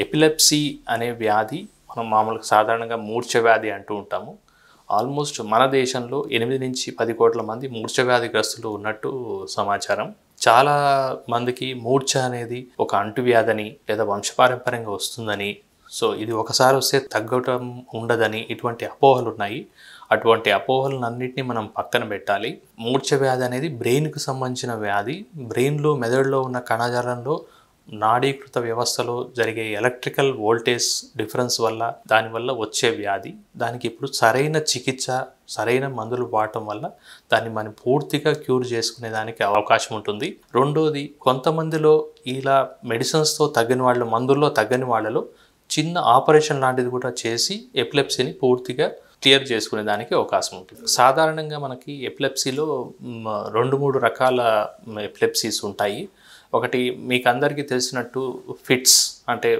Epilepsy అనే వ్యాధి మనం మామూలుగా సాధారణంగా మూర్ఛ వ్యాధి అంటూ ఉంటాము. ఆల్మోస్ట్ మన దేశంలో 8 నుంచి 10 కోట్ల మంది మూర్ఛ వ్యాధిగ్రస్తులు ఉన్నట్టు సమాచారం. చాలా మందికి మూర్ఛ అనేది ఒక అంటువ్యాధని లేదా వంశపారంపర్యంగా వస్తుందని, సో ఇది ఒకసారి వస్తే తగ్గటం ఉండదని ఇటువంటి అపోహలు ఉన్నాయి. అటువంటి అపోహలన్నింటినీ మనం పక్కన పెట్టాలి. మూర్ఛ వ్యాధి అనేది బ్రెయిన్కు సంబంధించిన వ్యాధి. బ్రెయిన్లో మెదడులో ఉన్న కణజాలంలో నాడీకృత వ్యవస్థలో జరిగే ఎలక్ట్రికల్ వోల్టేజ్ డిఫరెన్స్ వల్ల దానివల్ల వచ్చే వ్యాధి. దానికి ఇప్పుడు సరైన చికిత్స, సరైన మందులు వాడటం వల్ల దాన్ని మనం పూర్తిగా క్యూర్ చేసుకునే దానికి అవకాశం ఉంటుంది. రెండోది, కొంతమందిలో ఇలా మెడిసిన్స్తో తగ్గని వాళ్ళు, మందుల్లో తగ్గని వాళ్ళలో చిన్న ఆపరేషన్ లాంటిది కూడా చేసి ఎపిలెప్సీని పూర్తిగా క్లియర్ చేసుకునే దానికి అవకాశం ఉంటుంది. సాధారణంగా మనకి ఎపిలెప్సీలో 2-3 రకాల ఎపిలెప్సీస్ ఉంటాయి. ఒకటి మీకు అందరికీ తెలిసినట్టు ఫిట్స్, అంటే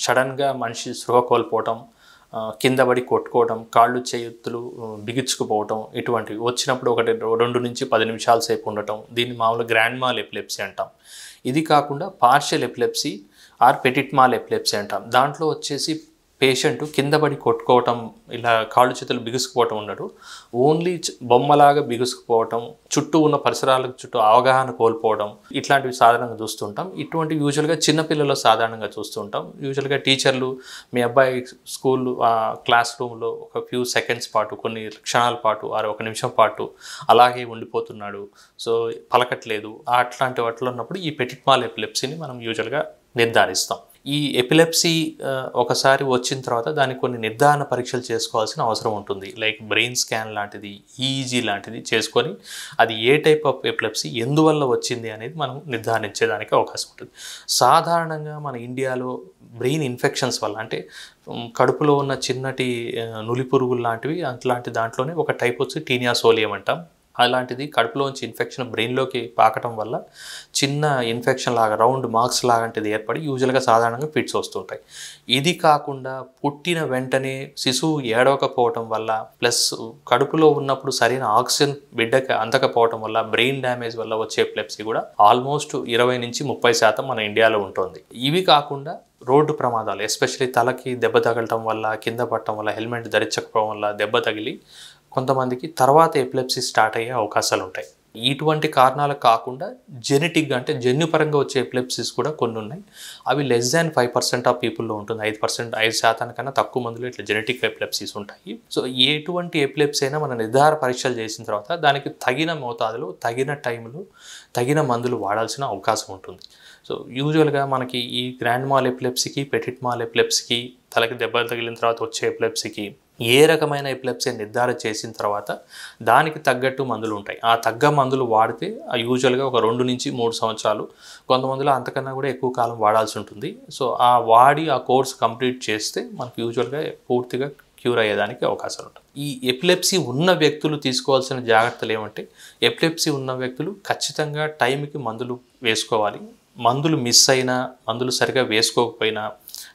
సడన్గా మనిషి స్పృహ కోల్పోవటం, కింద పడి కొట్టుకోవటం, కాళ్ళు చేతులు బిగుచుకుపోవటం, ఇటువంటివి వచ్చినప్పుడు 2 నుంచి 10 నిమిషాల సేపు ఉండటం, దీన్ని మామూలుగా గ్రాండ్ మాల్ ఎపిలెప్సీ అంటాం. ఇది కాకుండా partial epilepsy or petit mal epilepsy అంటాం. దాంట్లో వచ్చేసి పేషెంట్ కింద పడి కొట్టుకోవటం, ఇలా కాళ్ళు చేతులు బిగుసుకుపోవటం ఉండడు, ఓన్లీ బొమ్మలాగా బిగుసుకుపోవటం, చుట్టూ ఉన్న పరిసరాలకు చుట్టూ అవగాహన కోల్పోవడం, ఇట్లాంటివి సాధారణంగా చూస్తుంటాం. ఇటువంటి యూజువల్గా చిన్నపిల్లల్లో సాధారణంగా చూస్తుంటాం. యూజువల్గా టీచర్లు మీ అబ్బాయి స్కూల్ క్లాస్ రూమ్లో ఒక ఫ్యూ సెకండ్స్ పాటు, కొన్ని క్షణాల పాటు, 1 నిమిషం పాటు అలాగే ఉండిపోతున్నాడు, సో పలకట్లేదు, అట్లాంటి వాటిలో ఉన్నప్పుడు ఈ పెటిట్ మాల్ ఎపిలెప్సీని మనం యూజువల్గా నిర్ధారిస్తాం. ఈ ఎపిలెప్సీ ఒకసారి వచ్చిన తర్వాత దానికి కొన్ని నిర్ధారణ పరీక్షలు చేసుకోవాల్సిన అవసరం ఉంటుంది. లైక్ బ్రెయిన్ స్కాన్ లాంటిది, ఈఈజీ లాంటిది చేసుకొని అది ఏ టైప్ ఆఫ్ ఎపిలెప్సీ, ఎందువల్ల వచ్చింది అనేది మనం నిర్ధారించేదానికి అవకాశం ఉంటుంది. సాధారణంగా మన ఇండియాలో బ్రెయిన్ ఇన్ఫెక్షన్స్ వల్ల, అంటే కడుపులో ఉన్న చిన్నటి నులి పురుగులు లాంటివి, అట్లాంటి దాంట్లోనే ఒక టైప్ వచ్చి టీనియా సోలియం అంటాం. అలాంటిది కడుపులోంచి ఇన్ఫెక్షన్ బ్రెయిన్లోకి పాకటం వల్ల చిన్న ఇన్ఫెక్షన్ లాగా, రౌండ్ మార్క్స్ లాంటిది ఏర్పడి యూజువల్గా సాధారణంగా ఫిట్స్ వస్తుంటాయి. ఇది కాకుండా పుట్టిన వెంటనే శిశువు ఏడవకపోవటం వల్ల, ప్లస్ కడుపులో ఉన్నప్పుడు సరైన ఆక్సిజన్ బిడ్డకి అందకపోవటం వల్ల, బ్రెయిన్ డ్యామేజ్ వల్ల వచ్చే ఎపిలెప్సీ కూడా ఆల్మోస్ట్ 20 నుంచి 30% మన ఇండియాలో ఉంటుంది. ఇవి కాకుండా రోడ్డు ప్రమాదాలు, ఎస్పెషల్లీ తలకి దెబ్బ తగలటం వల్ల, కింద పడటం వల్ల, హెల్మెట్ ధరించకపోవడం వల్ల దెబ్బ తగిలి కొంతమందికి తర్వాత ఎపిలెప్సీ స్టార్ట్ అయ్యే అవకాశాలు ఉంటాయి. ఇటువంటి కారణాలు కాకుండా జెనెటిక్గా, అంటే జన్యుపరంగా వచ్చే ఎపిలెప్సీస్ కూడా కొన్ని ఉన్నాయి. అవి <5% ఆఫ్ పీపుల్లో ఉంటుంది. 5% కన్నా తక్కువ మందిలో ఇట్లా జెనెటిక్ ఎపిలెప్సీస్ ఉంటాయి. సో ఎటువంటి ఎపిలెప్సీ అయినా మన నిర్ధారణ పరీక్షలు చేసిన తర్వాత దానికి తగిన మోతాదులో, తగిన టైంలో, తగిన మందులు వాడాల్సిన అవకాశం ఉంటుంది. సో యూజువల్గా మనకి ఈ గ్రాండ్ మాల్ ఎపిలెప్సీకి, పెటిట్ మాల్ ఎపిలెప్సీకి, తలకి దెబ్బలు తగిలిన తర్వాత వచ్చే ఎపిలెప్సీకి ఏ రకమైన ఎపిలెప్సీ నిర్ధారణ చేసిన తర్వాత దానికి తగ్గట్టు మందులు ఉంటాయి. ఆ తగ్గ మందులు వాడితే యూజువల్గా ఒక 2 నుంచి 3 సంవత్సరాలు, కొంతమందిలో అంతకన్నా కూడా ఎక్కువ కాలం వాడాల్సి ఉంటుంది. సో ఆ కోర్స్ కంప్లీట్ చేస్తే మనకు యూజువల్గా పూర్తిగా క్యూర్ అయ్యేదానికి అవకాశాలు ఉంటాయి. ఈ ఎపిలెప్సీ ఉన్న వ్యక్తులు తీసుకోవాల్సిన జాగ్రత్తలు ఏమంటే, ఎపిలెప్సీ ఉన్న వ్యక్తులు ఖచ్చితంగా టైంకి మందులు వేసుకోవాలి. మందులు మిస్ అయినా, మందులు సరిగా వేసుకోకపోయినా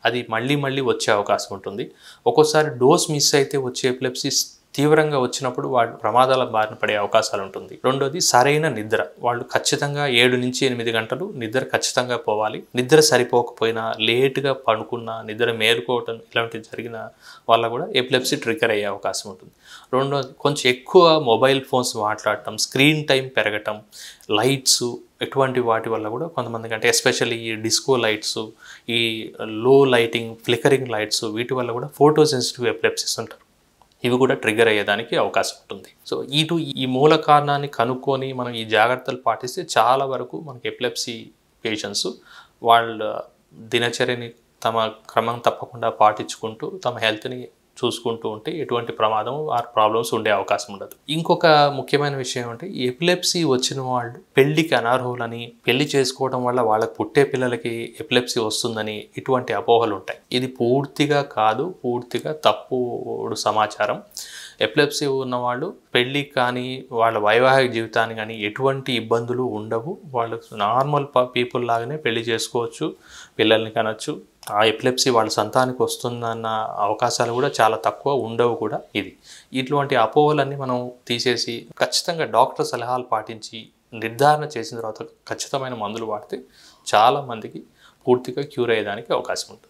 అది మళ్ళీ వచ్చే అవకాశం ఉంటుంది. ఒక్కోసారి డోస్ మిస్ అయితే వచ్చే ఎపిలెప్సీ తీవ్రంగా వచ్చినప్పుడు వాళ్ళు ప్రమాదాల బారిన పడే అవకాశాలు ఉంటుంది. రెండోది, సరైన నిద్ర. వాళ్ళు ఖచ్చితంగా 7 నుంచి 8 గంటలు నిద్ర ఖచ్చితంగా పోవాలి. నిద్ర సరిపోకపోయినా, లేటుగా పడుకున్నా, నిద్ర మేలుకోవటం ఇలాంటివి జరిగిన వల్ల కూడా ఎపిలెప్సీ ట్రిగర్ అయ్యే అవకాశం ఉంటుంది. రెండోది, కొంచెం ఎక్కువ మొబైల్ ఫోన్స్ మాట్లాడటం, స్క్రీన్ టైం పెరగటం, లైట్స్, ఎటువంటి వాటి వల్ల కూడా కొంతమందికి, అంటే ఎస్పెషల్లీ ఈ డిస్కో లైట్స్, ఈ లో లైటింగ్, ఫ్లికరింగ్ లైట్స్, వీటి వల్ల కూడా ఫోటో సెన్సిటివ్ ఎపిలెప్సీస్ ఉంటారు. ఇవి కూడా ట్రిగర్ అయ్యేదానికి అవకాశం ఉంటుంది. సో ఈ మూల కారణాన్ని కనుక్కొని మనం ఈ జాగ్రత్తలు పాటిస్తే చాలా వరకు మనకి ఎపిలెప్సీ పేషెంట్స్ వాళ్ళ దినచర్యని తమ క్రమం తప్పకుండా పాటించుకుంటూ తమ హెల్త్ని చూసుకుంటూ ఉంటే ఎటువంటి ప్రమాదం ప్రాబ్లమ్స్ ఉండే అవకాశం ఉండదు. ఇంకొక ముఖ్యమైన విషయం అంటే, ఎపిలెప్సీ వచ్చిన వాళ్ళు పెళ్లికి అనర్హులని, పెళ్లి చేసుకోవడం వల్ల వాళ్ళకి పుట్టే పిల్లలకి ఎపిలెప్సీ వస్తుందని ఇటువంటి అపోహలు ఉంటాయి. ఇది పూర్తిగా కాదు, పూర్తిగా తప్పుడు సమాచారం. ఎపిలెప్సీ ఉన్నవాళ్ళు పెళ్ళి కానీ, వాళ్ళ వైవాహిక జీవితాన్ని కానీ ఎటువంటి ఇబ్బందులు ఉండవు. వాళ్ళు నార్మల్ పీపుల్ లాగానే పెళ్లి చేసుకోవచ్చు, పిల్లల్ని కనొచ్చు. ఆ ఎపిలెప్సీ వాళ్ళ సంతానికి వస్తుందన్న అవకాశాలు కూడా చాలా తక్కువ, ఉండవు కూడా. ఇటువంటి అపోహలన్నీ మనం తీసేసి ఖచ్చితంగా డాక్టర్ సలహాలు పాటించి నిర్ధారణ చేసిన తర్వాత ఖచ్చితమైన మందులు వాడితే చాలా మందికి పూర్తిగా క్యూర్ అయ్యేదానికి అవకాశం ఉంటుంది.